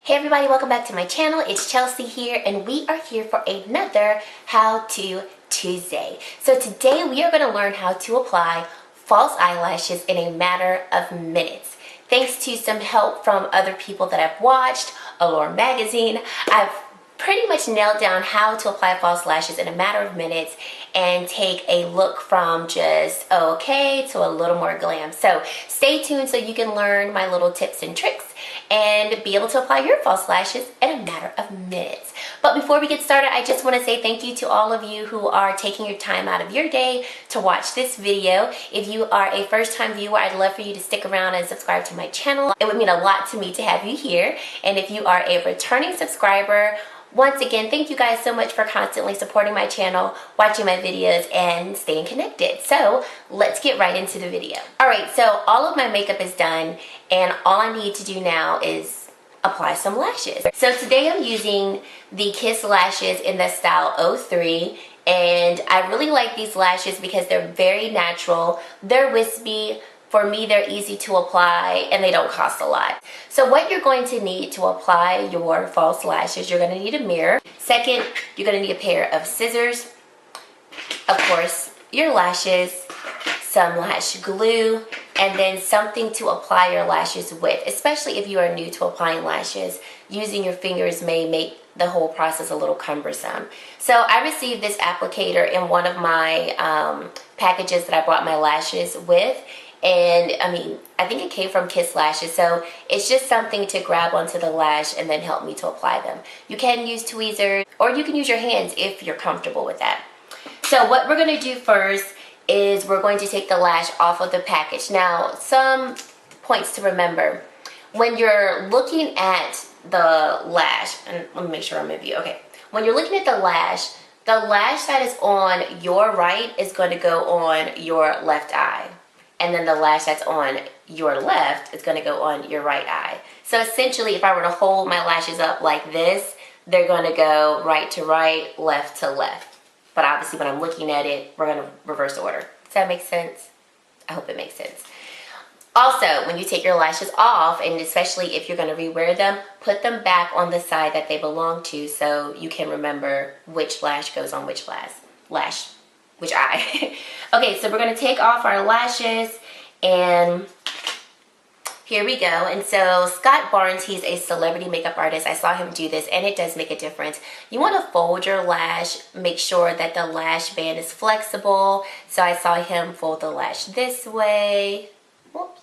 Hey everybody, welcome back to my channel. It's Chelsea here and we are here for another How To Tuesday. So today we are going to learn how to apply false eyelashes in a matter of minutes. Thanks to some help from other people that I've watched, Allure magazine, I've pretty much nailed down how to apply false lashes in a matter of minutes and take a look from just okay to a little more glam. So stay tuned so you can learn my little tips and tricks and be able to apply your false lashes in a matter of minutes. But before we get started, I just want to say thank you to all of you who are taking your time out of your day to watch this video. If you are a first-time viewer, I'd love for you to stick around and subscribe to my channel. It would mean a lot to me to have you here. And if you are a returning subscriber, once again, thank you guys so much for constantly supporting my channel, watching my videos, and staying connected. So let's get right into the video. Alright, so all of my makeup is done, and all I need to do now is apply some lashes. So today I'm using the Kiss lashes in the style 03, and I really like these lashes because they're very natural, they're wispy. For me, they're easy to apply and they don't cost a lot. So what you're going to need to apply your false lashes, you're going to need a mirror. Second, you're going to need a pair of scissors. Of course, your lashes, some lash glue, and then something to apply your lashes with. Especially if you are new to applying lashes, using your fingers may make the whole process a little cumbersome. So I received this applicator in one of my packages that I brought my lashes with. And I think it came from Kiss Lashes, so it's just something to grab onto the lash and then help me to apply them. You can use tweezers or you can use your hands if you're comfortable with that. So what we're going to do first is we're going to take the lash off of the package. Now, some points to remember. When you're looking at the lash, and let me make sure I'm in view. Okay. When you're looking at the lash that is on your right is going to go on your left eye. And then the lash that's on your left is going to go on your right eye. So essentially, if I were to hold my lashes up like this, they're going to go right to right, left to left. But obviously, when I'm looking at it, we're going to reverse order. Does that make sense? I hope it makes sense. Also, when you take your lashes off, and especially if you're going to rewear them, put them back on the side that they belong to so you can remember which lash goes on which which eye. Okay, so we're going to take off our lashes, and here we go. And so Scott Barnes, he's a celebrity makeup artist. I saw him do this, and it does make a difference. You want to fold your lash, make sure that the lash band is flexible. So I saw him fold the lash this way. Whoops.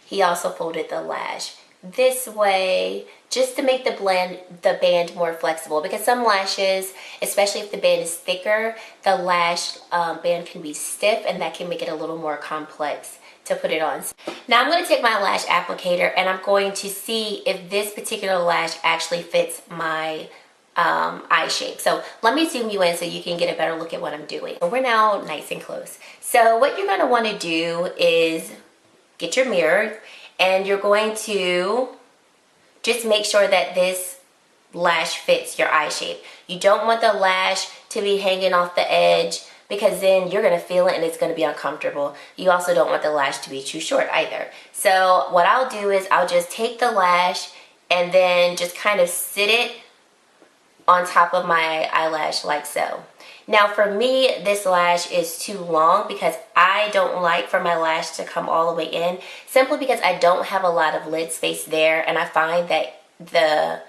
He also folded the lash this way, just to make the band more flexible, because some lashes, especially if the band is thicker, the lash band can be stiff, and that can make it a little more complex to put it on. Now I'm going to take my lash applicator and I'm going to see if this particular lash actually fits my eye shape. So let me zoom you in so you can get a better look at what I'm doing. We're now nice and close. So what you're going to want to do is get your mirror, and you're going to just make sure that this lash fits your eye shape. You don't want the lash to be hanging off the edge, because then you're going to feel it and it's going to be uncomfortable. You also don't want the lash to be too short either. So what I'll do is I'll just take the lash and then just kind of sit it on top of my eyelash like so. Now for me, this lash is too long because I don't like for my lash to come all the way in, simply because I don't have a lot of lid space there, and I find that the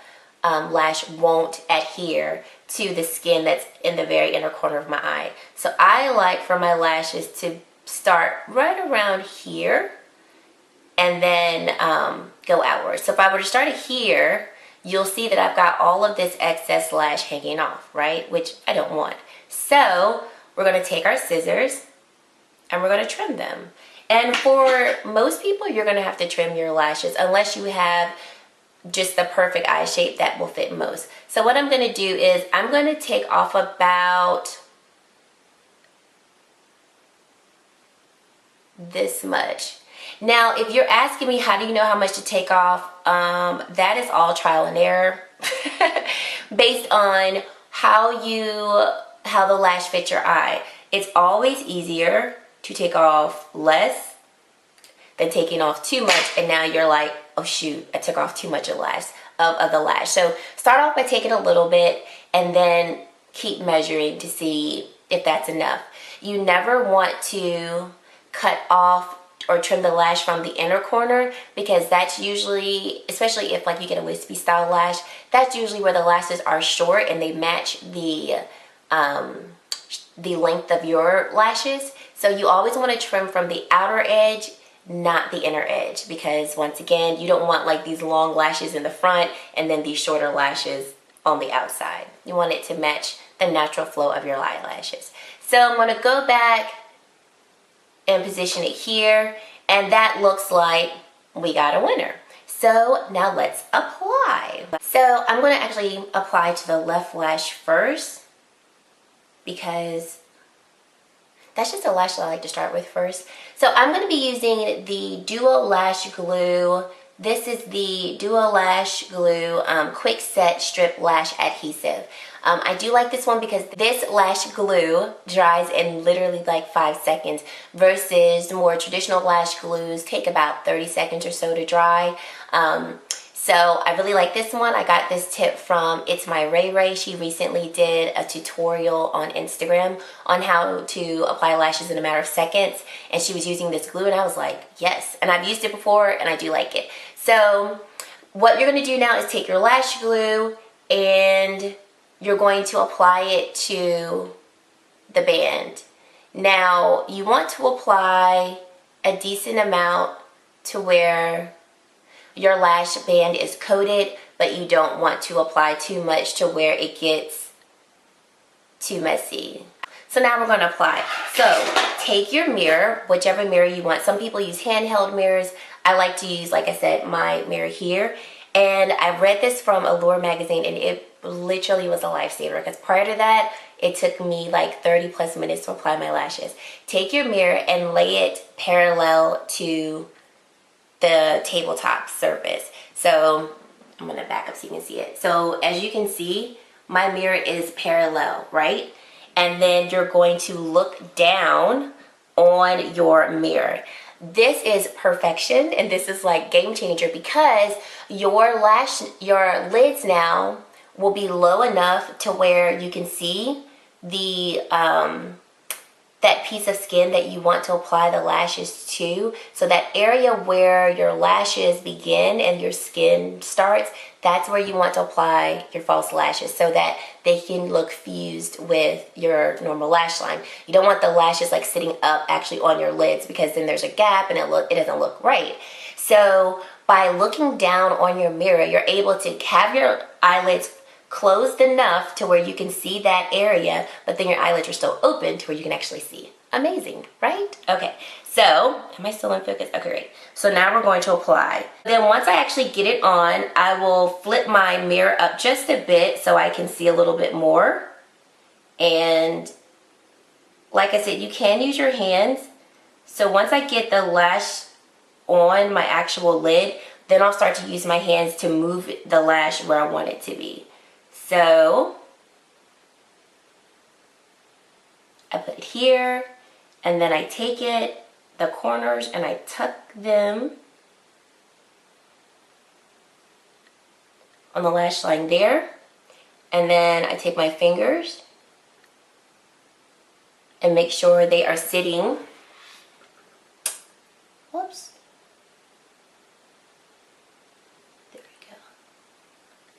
lash won't adhere to the skin that's in the very inner corner of my eye. So I like for my lashes to start right around here and then go outwards. So if I were to start it here, you'll see that I've got all of this excess lash hanging off, right? Which I don't want. So we're going to take our scissors and we're going to trim them. And for most people, you're going to have to trim your lashes unless you have just the perfect eye shape that will fit most. So what I'm going to do is I'm going to take off about this much. Now, if you're asking me how do you know how much to take off, that is all trial and error based on how the lash fits your eye. It's always easier to take off less than taking off too much, and now you're like, oh shoot, I took off too much of lash. of the lash. So start off by taking a little bit and then keep measuring to see if that's enough. You never want to cut off or trim the lash from the inner corner, because that's usually, especially if like you get a wispy style lash, that's usually where the lashes are short and they match the length of your lashes. So you always want to trim from the outer edge, not the inner edge, because once again, you don't want like these long lashes in the front and then these shorter lashes on the outside. You want it to match the natural flow of your eyelashes. So I'm going to go back and position it here, and that looks like we got a winner. So now let's apply. So I'm going to actually apply to the left lash first, because that's just a lash that I like to start with first. So I'm going to be using the Duo Lash Glue. This is the Duo Lash Glue Quick Set Strip Lash Adhesive. I do like this one because this lash glue dries in literally like 5 seconds versus more traditional lash glues take about 30 seconds or so to dry. So I really like this one. I got this tip from It's My Ray Ray. She recently did a tutorial on Instagram on how to apply lashes in a matter of seconds, and she was using this glue and I was like, yes. And I've used it before and I do like it. So what you're going to do now is take your lash glue and you're going to apply it to the band. Now, you want to apply a decent amount to where your lash band is coated, but you don't want to apply too much to where it gets too messy. So now we're going to apply. So take your mirror, whichever mirror you want. Some people use handheld mirrors. I like to use, like I said, my mirror here. And I read this from Allure magazine and it literally was a lifesaver, because prior to that, it took me like 30 plus minutes to apply my lashes. Take your mirror and lay it parallel to the tabletop surface. So I'm gonna back up so you can see it. So as you can see, my mirror is parallel, right? And then you're going to look down on your mirror. This is perfection, and this is like game changer, because your lids now will be low enough to where you can see the that piece of skin that you want to apply the lashes to. So that area where your lashes begin and your skin starts, that's where you want to apply your false lashes so that they can look fused with your normal lash line. You don't want the lashes like sitting up actually on your lids, because then there's a gap and it doesn't look right. So by looking down on your mirror, you're able to have your eyelids closed enough to where you can see that area, but then your eyelids are still open to where you can actually see. Amazing, right? Okay, so am I still in focus? Okay, great. So now we're going to apply. Then once I actually get it on, I will flip my mirror up just a bit so I can see a little bit more. And like I said, you can use your hands. So once I get the lash on my actual lid, then I'll start to use my hands to move the lash where I want it to be. So I put it here, and then I take it, the corners, and I tuck them on the lash line there. And then I take my fingers and make sure they are sitting. Whoops. There we go.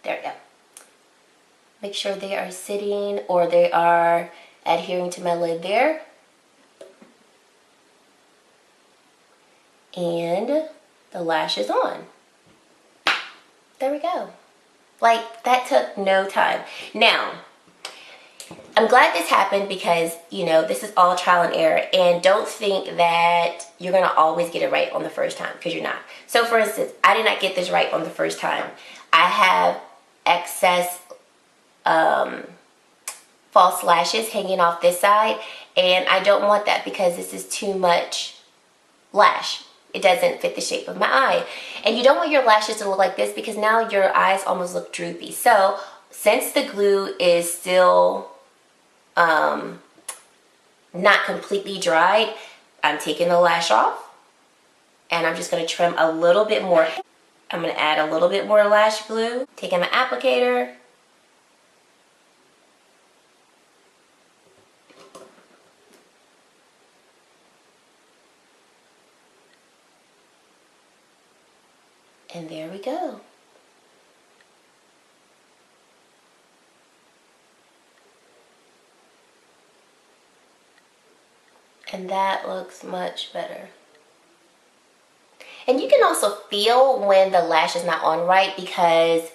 There we go. Make sure they are sitting or they are adhering to my lid there. And the lash is on. There we go. Like, that took no time. Now, I'm glad this happened because, you know, this is all trial and error. And don't think that you're going to always get it right on the first time, because you're not. So, for instance, I did not get this right on the first time. I have excess false lashes hanging off this side, and I don't want that because this is too much lash. It doesn't fit the shape of my eye. And you don't want your lashes to look like this because now your eyes almost look droopy. So since the glue is still not completely dried, I'm taking the lash off and I'm just going to trim a little bit more. I'm going to add a little bit more lash glue. Taking my applicator. And there we go. And that looks much better. And you can also feel when the lash is not on right, because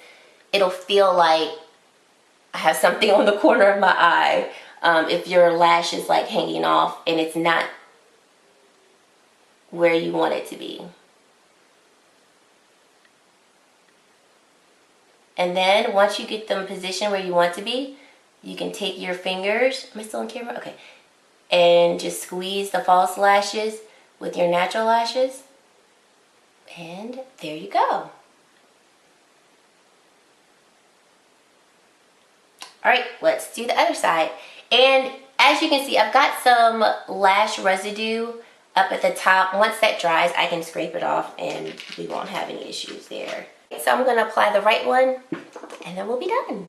it'll feel like I have something on the corner of my eye. If your lash is like hanging off and it's not where you want it to be. And then once you get them positioned where you want to be, you can take your fingers, am I still on camera? Okay. And just squeeze the false lashes with your natural lashes. And there you go. Alright, let's do the other side. And as you can see, I've got some lash residue up at the top. Once that dries, I can scrape it off and we won't have any issues there. So I'm going to apply the right one and then we'll be done.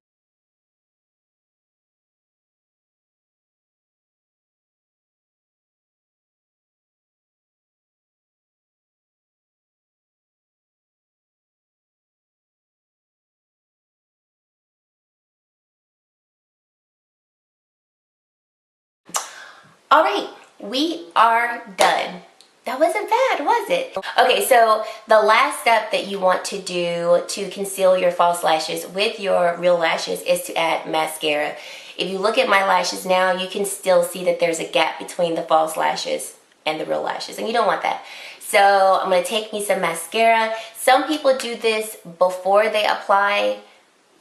All right, we are done. That wasn't bad, was it? Okay, so the last step that you want to do to conceal your false lashes with your real lashes is to add mascara. If you look at my lashes now, you can still see that there's a gap between the false lashes and the real lashes, and you don't want that. So I'm going to take me some mascara. Some people do this before they apply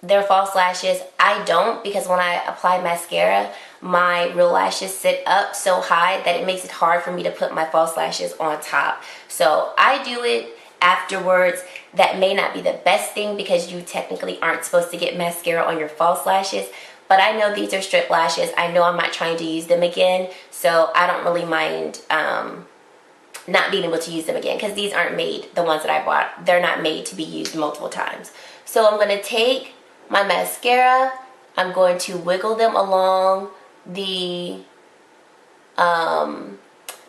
their false lashes. I don't, because when I apply mascara, my real lashes sit up so high that it makes it hard for me to put my false lashes on top. So I do it afterwards. That may not be the best thing because you technically aren't supposed to get mascara on your false lashes, but I know these are strip lashes. I know I'm not trying to use them again, so I don't really mind not being able to use them again, because these aren't made, the ones that I bought, they're not made to be used multiple times. So I'm going to take my mascara, I'm going to wiggle them along the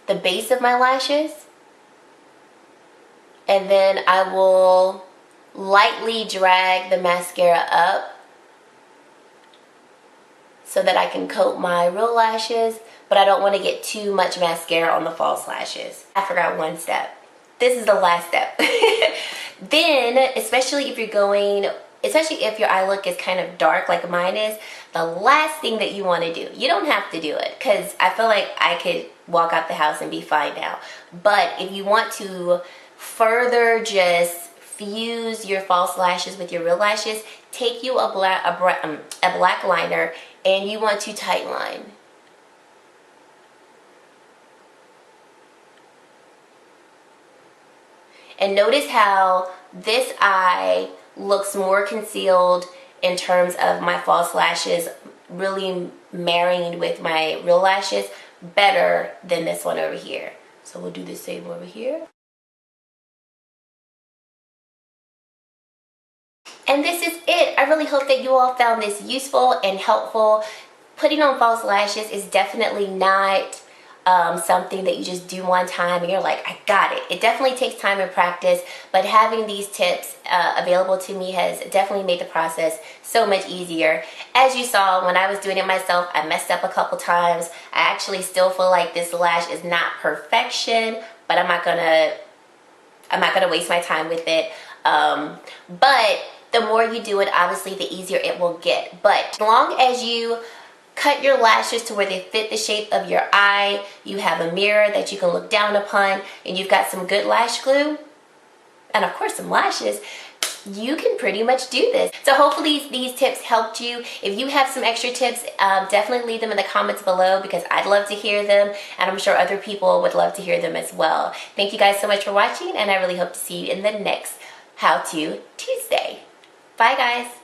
base of my lashes, and then I will lightly drag the mascara up so that I can coat my real lashes, but I don't want to get too much mascara on the false lashes. I forgot one step. This is the last step. Then, especially if your eye look is kind of dark like mine is, the last thing that you want to do, you don't have to do it, because I feel like I could walk out the house and be fine now, but if you want to further just fuse your false lashes with your real lashes, take you a black liner and you want to tight line. And notice how this eye looks more concealed in terms of my false lashes really marrying with my real lashes better than this one over here. So we'll do the same over here. And this is it. I really hope that you all found this useful and helpful. Putting on false lashes is definitely not something that you just do one time and you're like, I got it. It definitely takes time and practice, but having these tips available to me has definitely made the process so much easier. As you saw, when I was doing it myself, I messed up a couple times. I actually still feel like this lash is not perfection, but I'm not gonna waste my time with it. But the more you do it, obviously the easier it will get. But as long as you cut your lashes to where they fit the shape of your eye, you have a mirror that you can look down upon, and you've got some good lash glue, and of course some lashes, you can pretty much do this. So hopefully these tips helped you. If you have some extra tips, definitely leave them in the comments below, because I'd love to hear them, and I'm sure other people would love to hear them as well. Thank you guys so much for watching, and I really hope to see you in the next How To Tuesday. Bye guys.